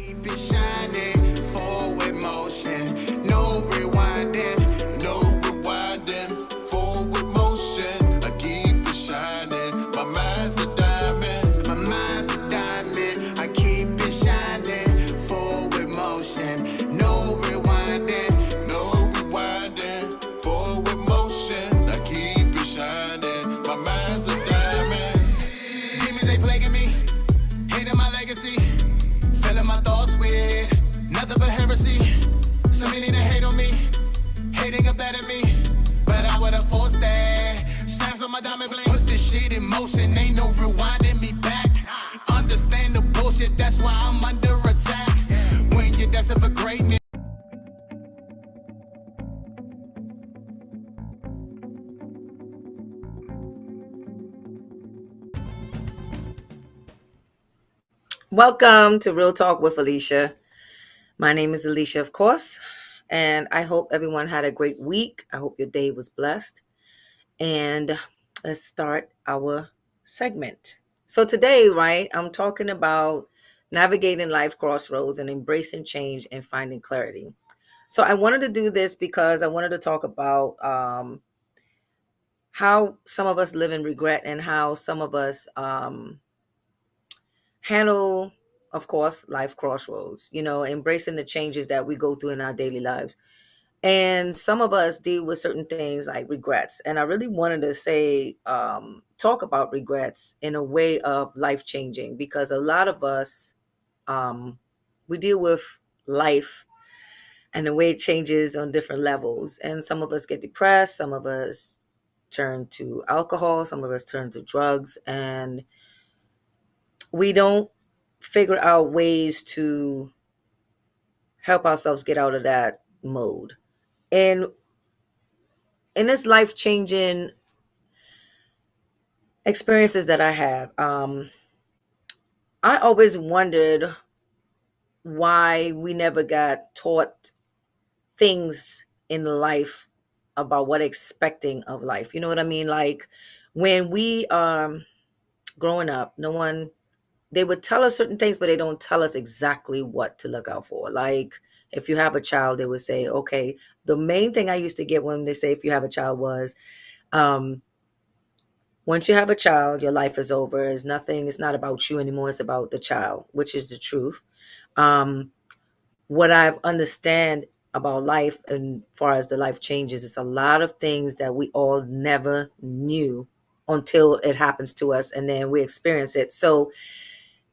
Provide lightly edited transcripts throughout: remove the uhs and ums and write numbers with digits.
Keep it shining, forward motion, no rewinding, no rewinding, forward motion. I keep it shining, my mind's a diamond, my mind's a diamond. I keep it shining, forward motion, no rewinding, no rewinding, forward motion. I keep it shining, my mind's a diamond. Demons they plaguing me, hating my legacy. Filling my thoughts with nothing but heresy. So many that hate on me, hating a better me. But I would've forced that. Shines on my diamond bling. Put this shit in motion, ain't no rewinding me back. Understand the bullshit, that's why I'm under attack. When you're destined for greatness. Welcome to Real Talk with Elisha. My name is Elisha, of course, and I hope everyone had a great week. I hope your day was blessed. And let's start our segment. So today, right, I'm talking about navigating life crossroads and embracing change and finding clarity. So I wanted to do this because I wanted to talk about how some of us live in regret and how some of us handle, of course, life crossroads, embracing the changes that we go through in our daily lives. And some of us deal with certain things like regrets. And I really wanted to say, talk about regrets in a way of life changing, because a lot of us, we deal with life and the way it changes on different levels. And some of us get depressed, some of us turn to alcohol, some of us turn to drugs, and we don't figure out ways to help ourselves get out of that mode. And in this life changing experiences that I have, I always wondered why we never got taught things in life about what expecting of life. You know what I mean? Like when we growing up, no one, they would tell us certain things, but they don't tell us exactly what to look out for. Like if you have a child, they would say, okay, the main thing I used to get when they say if you have a child was, um, once you have a child, your life is over. It's nothing, it's not about you anymore, it's about the child, which is the truth. Um, what I understand about life and far as the life changes, it's a lot of things that we all never knew until it happens to us and then we experience it. So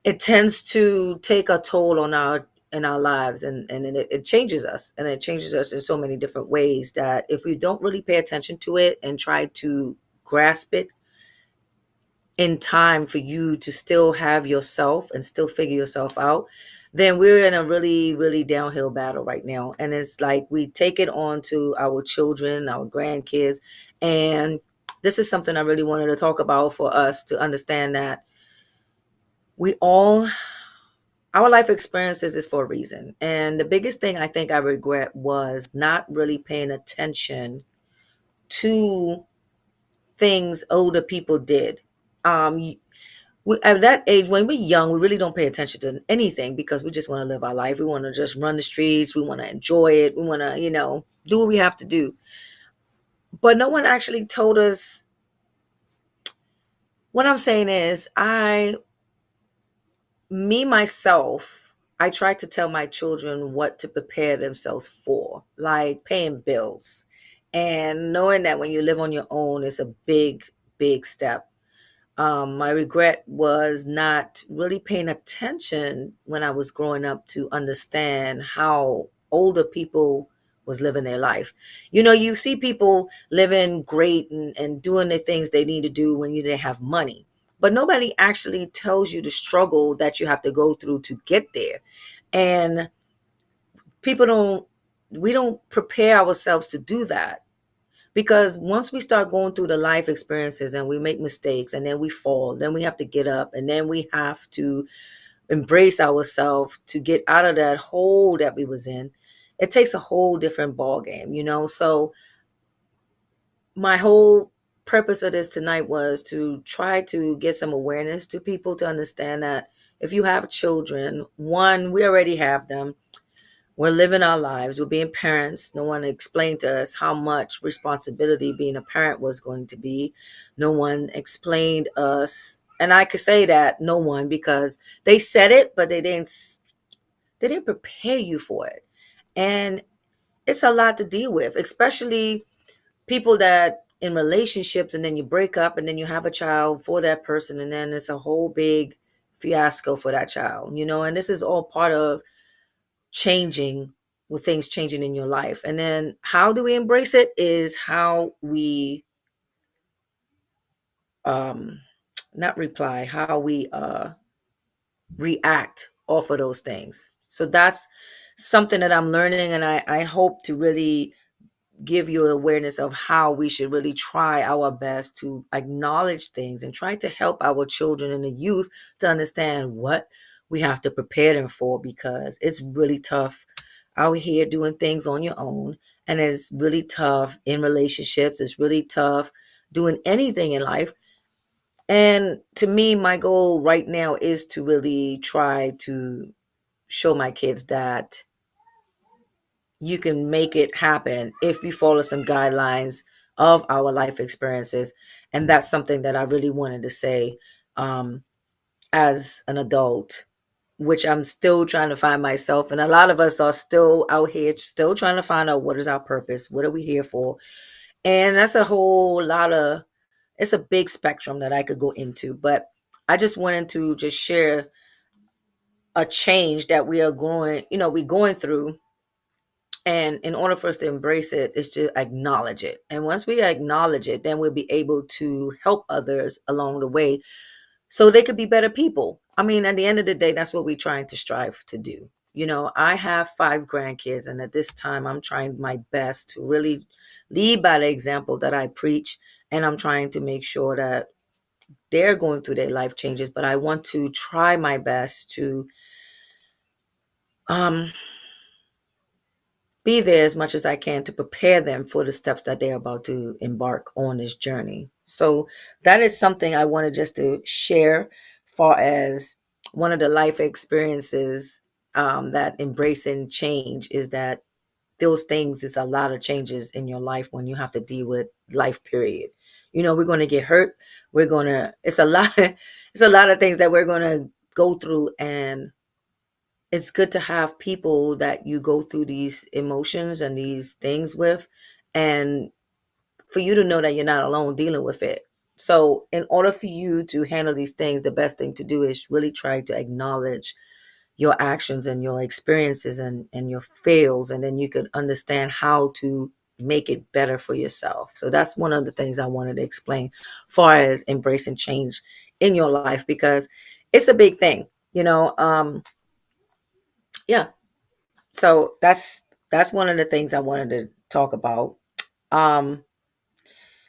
it tends to take a toll on our in our lives, and it changes us, and it changes us in so many different ways that if we don't really pay attention to it and try to grasp it in time for you to still have yourself and still figure yourself out, then we're in a really, really downhill battle right now. And it's like we take it on to our children, our grandkids. And this is something I really wanted to talk about for us to understand that we all, our life experiences is for a reason. And the biggest thing I think I regret was not really paying attention to things older people did. At that age, when we're young, we really don't pay attention to anything because we just want to live our life. We want to just run the streets. We want to enjoy it. We want to, do what we have to do. But no one actually told us. What I'm saying is, myself, I try to tell my children what to prepare themselves for, like paying bills. And knowing that when you live on your own, it's a big, big step. My regret was not really paying attention when I was growing up to understand how older people was living their life. You see people living great and doing the things they need to do when they have money. But nobody actually tells you the struggle that you have to go through to get there. And people we don't prepare ourselves to do that. Because once we start going through the life experiences and we make mistakes and then we fall, then we have to get up and then we have to embrace ourselves to get out of that hole that we was in. It takes a whole different ball game. So my whole purpose of this tonight was to try to get some awareness to people to understand that if you have children, one, we already have them. We're living our lives. We're being parents. No one explained to us how much responsibility being a parent was going to be. No one explained us, and I could say that no one, because they said it, but they didn't prepare you for it. And it's a lot to deal with, especially people that in relationships and then you break up and then you have a child for that person and then it's a whole big fiasco for that child, and this is all part of changing, with things changing in your life. And then how do we embrace it is how we um not reply, how we react off of those things. So that's something that I'm learning, and I hope to really give you awareness of how we should really try our best to acknowledge things and try to help our children and the youth to understand what we have to prepare them for, because it's really tough out here doing things on your own, and it's really tough in relationships. It's really tough doing anything in life. And to me, my goal right now is to really try to show my kids that you can make it happen if you follow some guidelines of our life experiences. And that's something that I really wanted to say um, as an adult, which I'm still trying to find myself. And a lot of us are still out here, still trying to find out what is our purpose, what are we here for. And that's a whole lot of, it's a big spectrum that I could go into. But I just wanted to just share a change that we are going, we're going through. And in order for us to embrace it, is to acknowledge it. And once we acknowledge it, then we'll be able to help others along the way so they could be better people. I mean, at the end of the day, that's what we're trying to strive to do. I have 5 grandkids, and at this time, I'm trying my best to really lead by the example that I preach. And I'm trying to make sure that they're going through their life changes, but I want to try my best to um, be there as much as I can to prepare them for the steps that they're about to embark on this journey. So that is something I wanted just to share, far as one of the life experiences, that embracing change is that those things is a lot of changes in your life when you have to deal with life, period. We're going to get hurt. It's a lot, it's a lot of things that we're going to go through. And it's good to have people that you go through these emotions and these things with, and for you to know that you're not alone dealing with it. So in order for you to handle these things, the best thing to do is really try to acknowledge your actions and your experiences and your fails, and then you could understand how to make it better for yourself. So that's one of the things I wanted to explain, far as embracing change in your life, because it's a big thing, yeah. So that's one of the things I wanted to talk about. Um,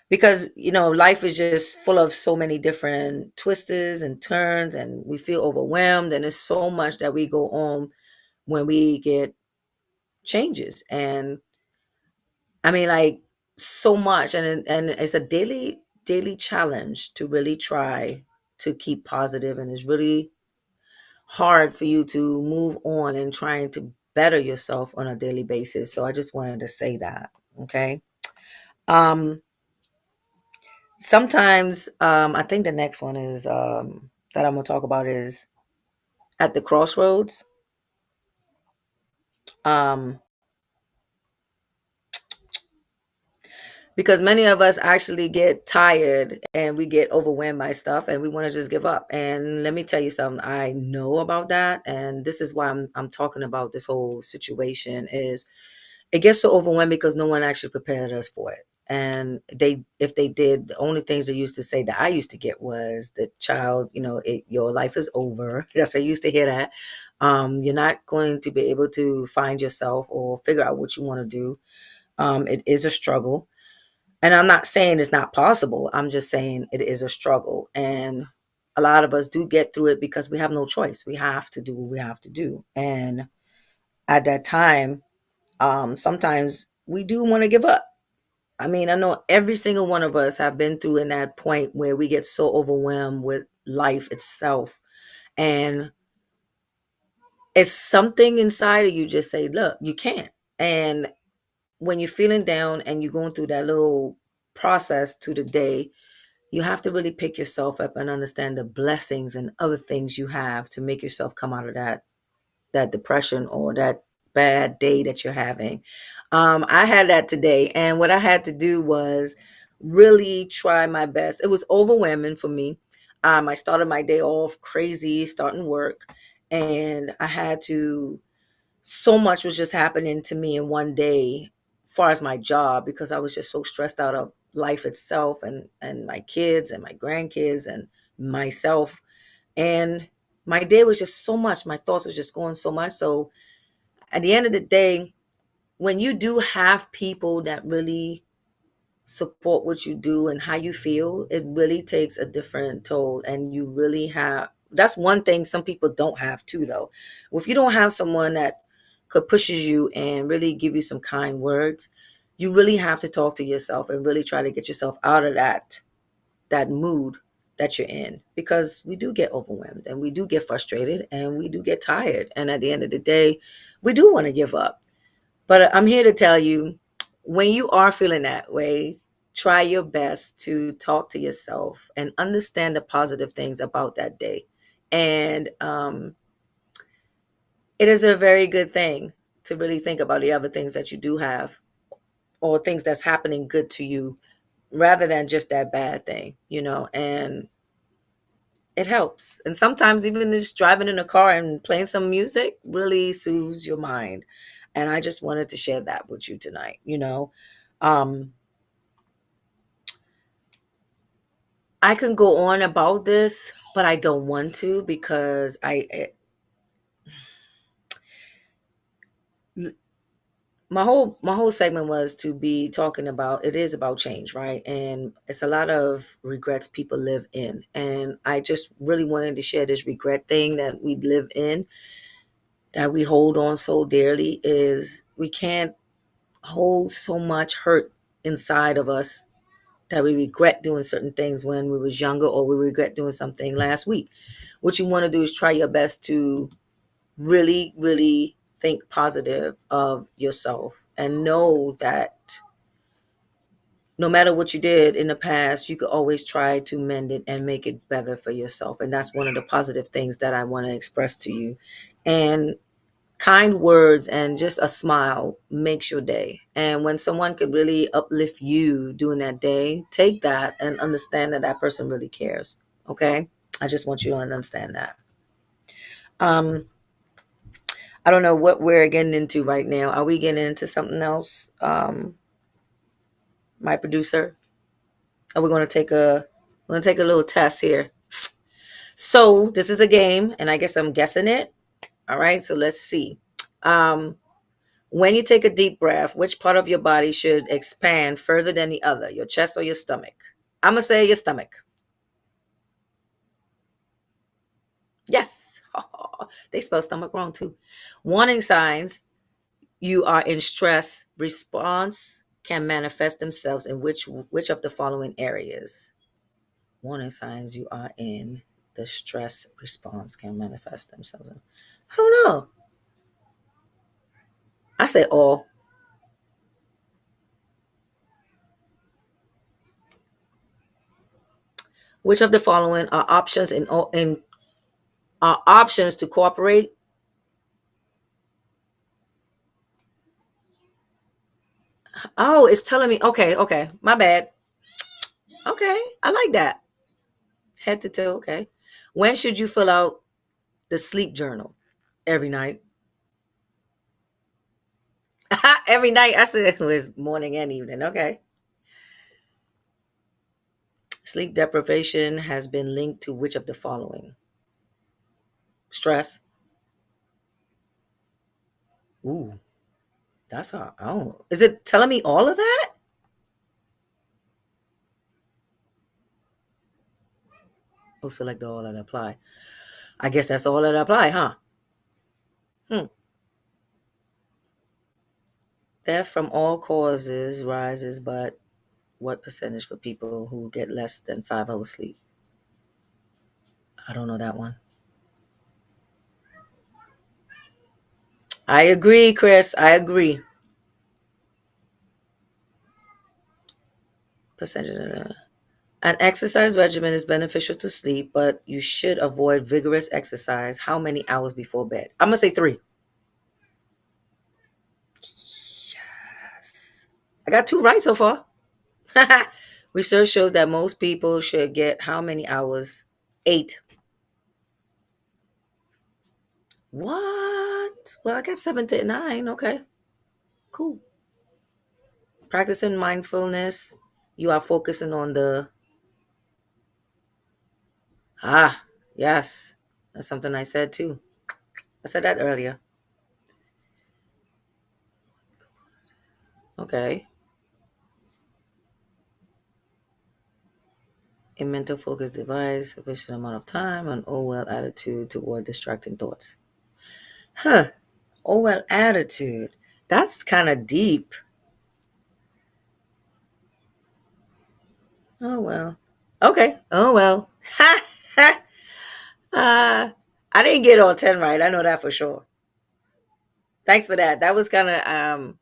because life is just full of so many different twists and turns, and we feel overwhelmed, and there's so much that we go on when we get changes. And I mean, like, so much, and it's a daily challenge to really try to keep positive, and it's really hard for you to move on and trying to better yourself on a daily basis. So I just wanted to say that. Okay. Um, Sometimes, I think the next one is, that I'm gonna talk about is at the crossroads. Um, because many of us actually get tired and we get overwhelmed by stuff and we want to just give up. And let me tell you something, I know about that, and this is why I'm talking about this whole situation. Is it gets so overwhelming because no one actually prepared us for it. And if they did, the only things they used to say that I used to get was the child, your life is over. Yes, I used to hear that. You're not going to be able to find yourself or figure out what you want to do. It is a struggle. And I'm not saying it's not possible. I'm just saying it is a struggle. And a lot of us do get through it because we have no choice. We have to do what we have to do. And at that time, sometimes we do want to give up. I mean, I know every single one of us have been through in that point where we get so overwhelmed with life itself, and It's something inside of you just say, look, you can't. And when you're feeling down and you're going through that little process to the day, you have to really pick yourself up and understand the blessings and other things you have to make yourself come out of that depression or that bad day that you're having. I had that today, and what I had to do was really try my best. It was overwhelming for me. I started my day off crazy, starting work, and I had to. So much was just happening to me in one day, as far as my job, because I was just so stressed out of life itself and my kids and my grandkids and myself, and my day was just so much. My thoughts was just going so much. So at the end of the day, when you do have people that really support what you do and how you feel, it really takes a different toll. And you really have, that's one thing some people don't have too, though. If you don't have someone that could pushes you and really give you some kind words, you really have to talk to yourself and really try to get yourself out of that mood that you're in, because we do get overwhelmed and we do get frustrated and we do get tired, and at the end of the day we do want to give up. But I'm here to tell you, when you are feeling that way, try your best to talk to yourself and understand the positive things about that day. And it is a very good thing to really think about the other things that you do have, or things that's happening good to you, rather than just that bad thing. And it helps. And sometimes even just driving in a car and playing some music really soothes your mind. And I just wanted to share that with you tonight. Um, I can go on about this, but I don't want to, because my whole segment was to be talking about, it is about change, right? And it's a lot of regrets people live in. And I just really wanted to share this regret thing that we live in, that we hold on so dearly, is we can't hold so much hurt inside of us that we regret doing certain things when we was younger, or we regret doing something last week. What you want to do is try your best to really, really think positive of yourself, and know that no matter what you did in the past, you could always try to mend it and make it better for yourself. And that's one of the positive things that I want to express to you. And kind words and just a smile makes your day. And when someone could really uplift you during that day, take that and understand that that person really cares. Okay? I just want you to understand that. Um, I don't know what we're getting into right now. Are we getting into something else? My producer? Are we gonna take a little test here? So this is a game, and I guess I'm guessing it. All right, so let's see. Um, When you take a deep breath, which part of your body should expand further than the other, your chest or your stomach? I'm going to say your stomach. Yes. They spell stomach wrong too. Warning signs you are in stress response can manifest themselves in which of the following areas? Warning signs you are in the stress response can manifest themselves in. I don't know. I say all. Which of the following are options in are options to cooperate? Oh, it's telling me. Okay, okay. My bad. Okay, I like that. Head to toe. Okay. When should you fill out the sleep journal? Every night. Every night. I said it was morning and evening. Okay. Sleep deprivation has been linked to which of the following? Stress. Ooh, that's how. Oh, is it telling me all of that? Oh, select all that apply. I guess that's all that apply, huh? Hmm. Death from all causes rises, but what percentage for people who get less than 5 hours sleep? I don't know that one. I agree, Chris. I agree. Percentage. An exercise regimen is beneficial to sleep, but you should avoid vigorous exercise. How many hours before bed? I'm gonna say 3. Yes. I got 2 right so far. Research shows that most people should get how many hours? 8. What? Well, I got 7 to 9. Okay, cool. Practicing mindfulness. You are focusing on the yes. That's something I said too. I said that earlier. Okay. A mental focus device, sufficient amount of time, an oh well attitude toward distracting thoughts. Huh. Oh well attitude. That's kind of deep. Oh well. Okay. Oh well. I didn't get all 10 right. I know that for sure. Thanks for that. That was kind of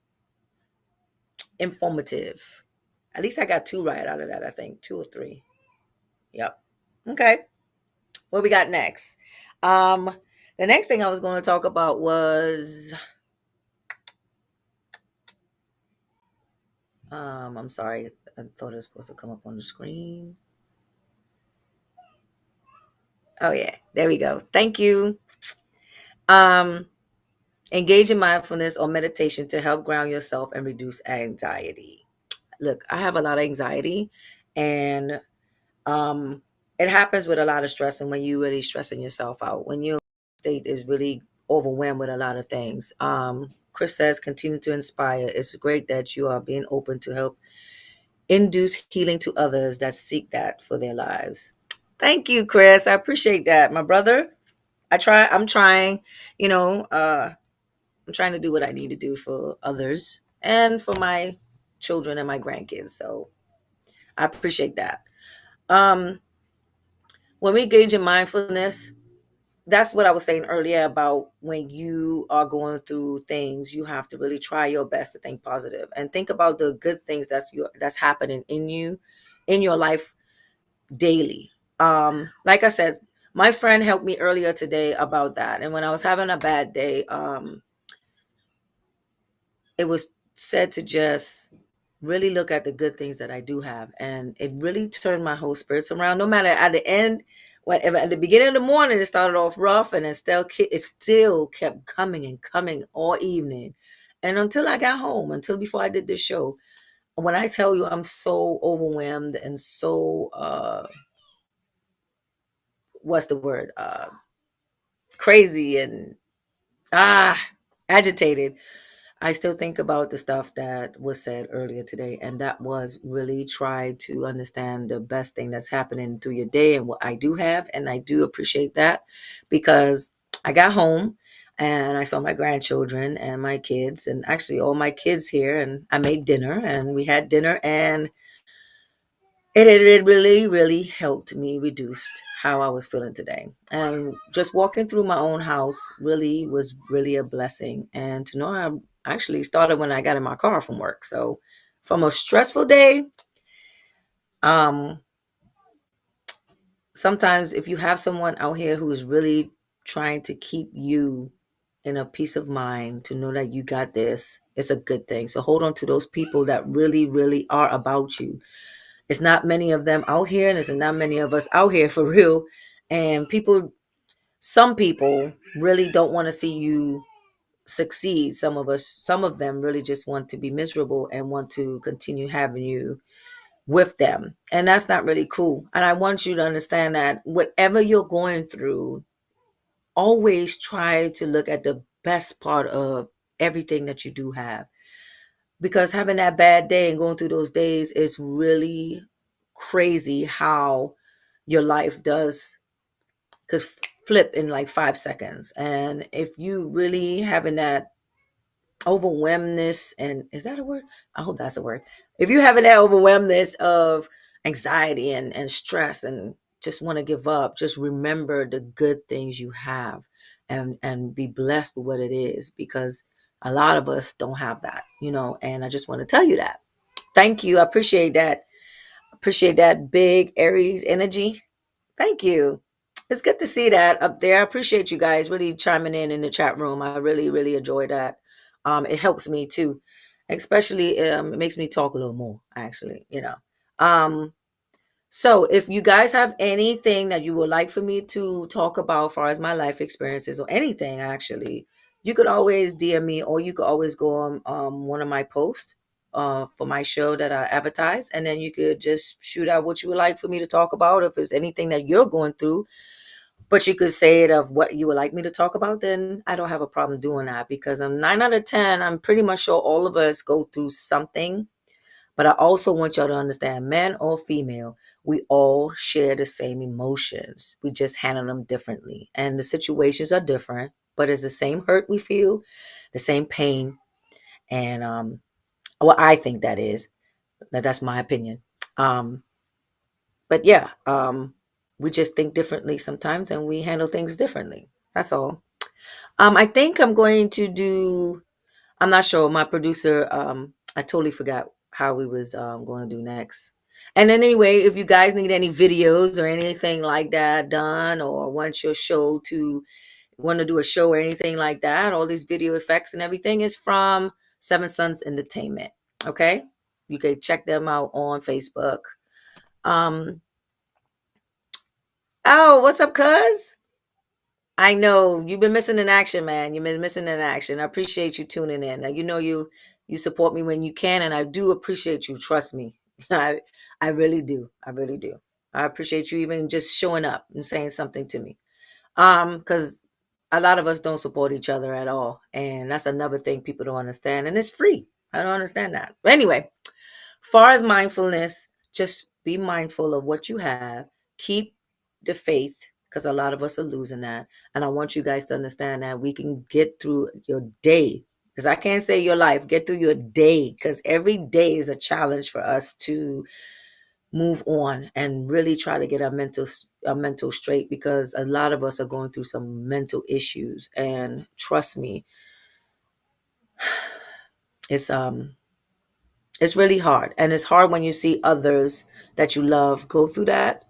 informative. At least I got 2 right out of that, I think. 2 or 3. Yep. Okay. What we got next? Um, the next thing I was going to talk about was I'm sorry, I thought it was supposed to come up on the screen. Oh yeah, there we go. Thank you. Um, engage in mindfulness or meditation to help ground yourself and reduce anxiety. Look, I have a lot of anxiety, and um, it happens with a lot of stress, and when you really stressing yourself out, when your state is really overwhelmed with a lot of things. Chris says, continue to inspire. It's great that you are being open to help induce healing to others that seek that for their lives. Thank you, Chris. I appreciate that, my brother. I'm trying, you know, I'm trying to do what I need to do for others and for my children and my grandkids. So I appreciate that. Um, when we engage in mindfulness, that's what I was saying earlier about when you are going through things, you have to really try your best to think positive and think about the good things that's happening in you, in your life daily. Like I said, my friend helped me earlier today about that. And when I was having a bad day, it was said to just really look at the good things that I do have. And it really turned my whole spirits around. No matter at the end, whatever at the beginning of the morning, it started off rough and it still kept coming and coming all evening. And until I got home, until before I did this show, when I tell you I'm so overwhelmed and so what's the word? Crazy and ah agitated, I still think about the stuff that was said earlier today, and that was really try to understand the best thing that's happening through your day and what I do have, and I do appreciate that because I got home and I saw my grandchildren and my kids, and actually all my kids here, and I made dinner and we had dinner, and it really, really helped me reduce how I was feeling today. And just walking through my own house really was really a blessing. And to know I actually started when I got in my car from work. So from a stressful day, um, sometimes if you have someone out here who is really trying to keep you in a peace of mind to know that you got this, it's a good thing. So hold on to those people that really, really are about you. It's not many of them out here, and there's not many of us out here for real. And some people really don't want to see you succeed. Some of them really just want to be miserable and want to continue having you with them. And that's not really cool. And I want you to understand that whatever you're going through, always try to look at the best part of everything that you do have. Because having that bad day and going through those days is really crazy how your life does could flip in like 5 seconds. And if you really having that overwhelmness, and is that a word? I hope that's a word. If you having that overwhelmness of anxiety and stress and just want to give up, just remember the good things you have and be blessed with what it is, because a lot of us don't have that, and I just want to tell you that. Thank you. I appreciate that. Appreciate that big Aries energy. Thank you. It's good to see that up there. I appreciate you guys really chiming in the chat room. I really, really enjoy that. It helps me too, especially it makes me talk a little more, actually. So if you guys have anything that you would like for me to talk about as far as my life experiences or anything, actually, you could always DM me, or you could always go on one of my posts for my show that I advertise, and then you could just shoot out what you would like for me to talk about. If it's anything that you're going through, but you could say it of what you would like me to talk about, then I don't have a problem doing that, because I'm 9 out of 10. I'm pretty much sure all of us go through something. But I also want y'all to understand, man or female, we all share the same emotions. We just handle them differently. And the situations are different, but it's the same hurt we feel, the same pain. And well, I think that is. That's my opinion. But yeah, we just think differently sometimes, and we handle things differently. That's all. I think I'm going to do, I'm not sure. My producer, I totally forgot how we was going to do next. And then anyway, if you guys need any videos or anything like that done, or want to do a show or anything like that, all these video effects and everything is from Seven Sons Entertainment. Okay, you can check them out on Facebook. Oh, what's up, cuz? I know you've been missing in action, man. You've been missing in action. I appreciate you tuning in. Now, you support me when you can, and I do appreciate you. Trust me, I really do. I really do. I appreciate you even just showing up and saying something to me. Because a lot of us don't support each other at all, and that's another thing people don't understand. And it's free. I don't understand that. But anyway, far as mindfulness, just be mindful of what you have. Keep the faith, because a lot of us are losing that. And I want you guys to understand that we can get through your day, because I can't say your life, get through your day, because every day is a challenge for us to move on and really try to get our mental straight, because a lot of us are going through some mental issues. And trust me, it's really hard. And it's hard when you see others that you love go through that.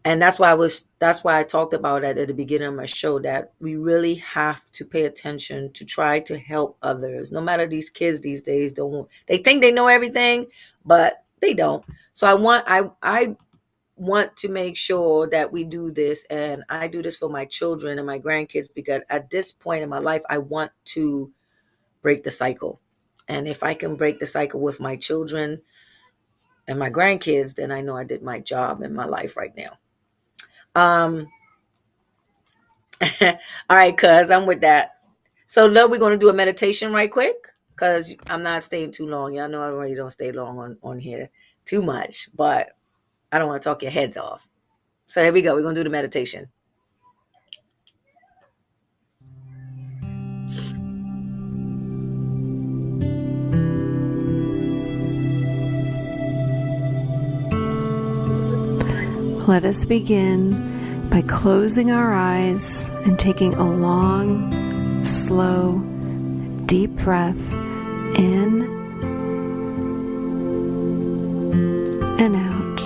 And that's why I talked about it at the beginning of my show, that we really have to pay attention to try to help others. No matter, these kids these days they think they know everything, but they don't. So I want to make sure that we do this, and I do this for my children and my grandkids, because at this point in my life, I want to break the cycle. And if I can break the cycle with my children and my grandkids, then I know I did my job in my life right now. All right, cuz I'm with that. So love, we're going to do a meditation right quick, because I'm not staying too long. Y'all know I already don't stay long on here too much, but I don't want to talk your heads off. So here we go. We're going to do the meditation. Let us begin by closing our eyes and taking a long, slow, deep breath in and out.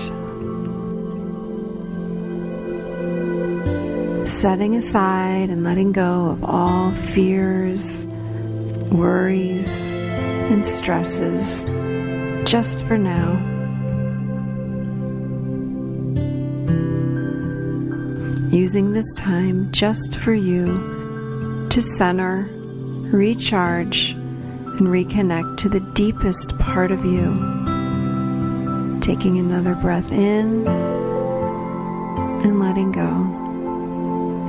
Setting aside and letting go of all fears, worries, and stresses just for now. Using this time just for you to center, recharge, and reconnect to the deepest part of you. Taking another breath in and letting go.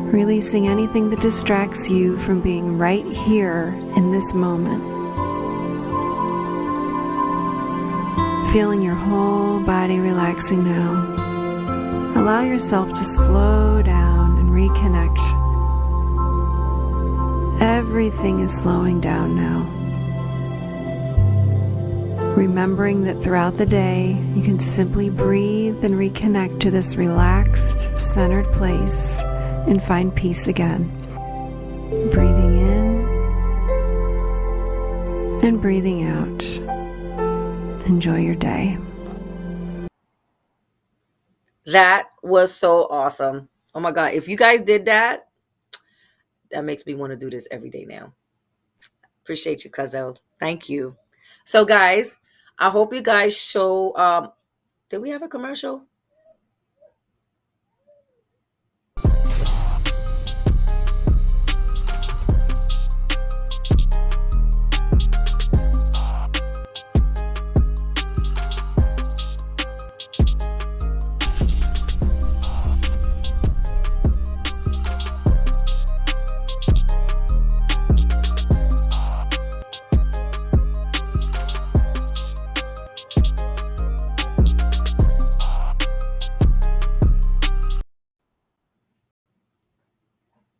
Releasing anything that distracts you from being right here in this moment. Feeling your whole body relaxing now. Allow yourself to slow down and reconnect. Everything is slowing down now. Remembering that throughout the day, you can simply breathe and reconnect to this relaxed, centered place and find peace again. Breathing in and breathing out. Enjoy your day. That was so awesome. Oh my God. If you guys did that, that makes me want to do this every day now. Appreciate you, Cuzzo. Thank you. So, guys, I hope you guys show. Did we have a commercial?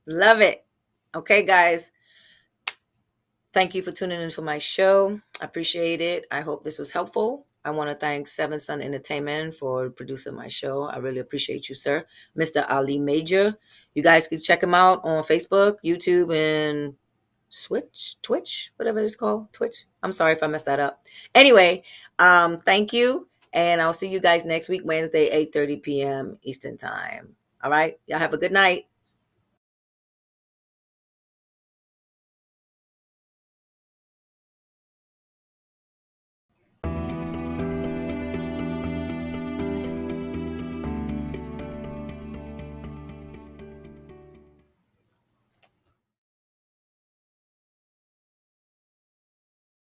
Love it. Okay, guys. Thank you for tuning in for my show. I appreciate it. I hope this was helpful. I want to thank Seven Sun Entertainment for producing my show. I really appreciate you, sir. Mr. Ali Major. You guys can check him out on Facebook, YouTube, and Twitch, whatever it's called. Twitch. I'm sorry if I messed that up. Anyway, thank you. And I'll see you guys next week, Wednesday, 8:30 p.m. Eastern Time. All right. Y'all have a good night.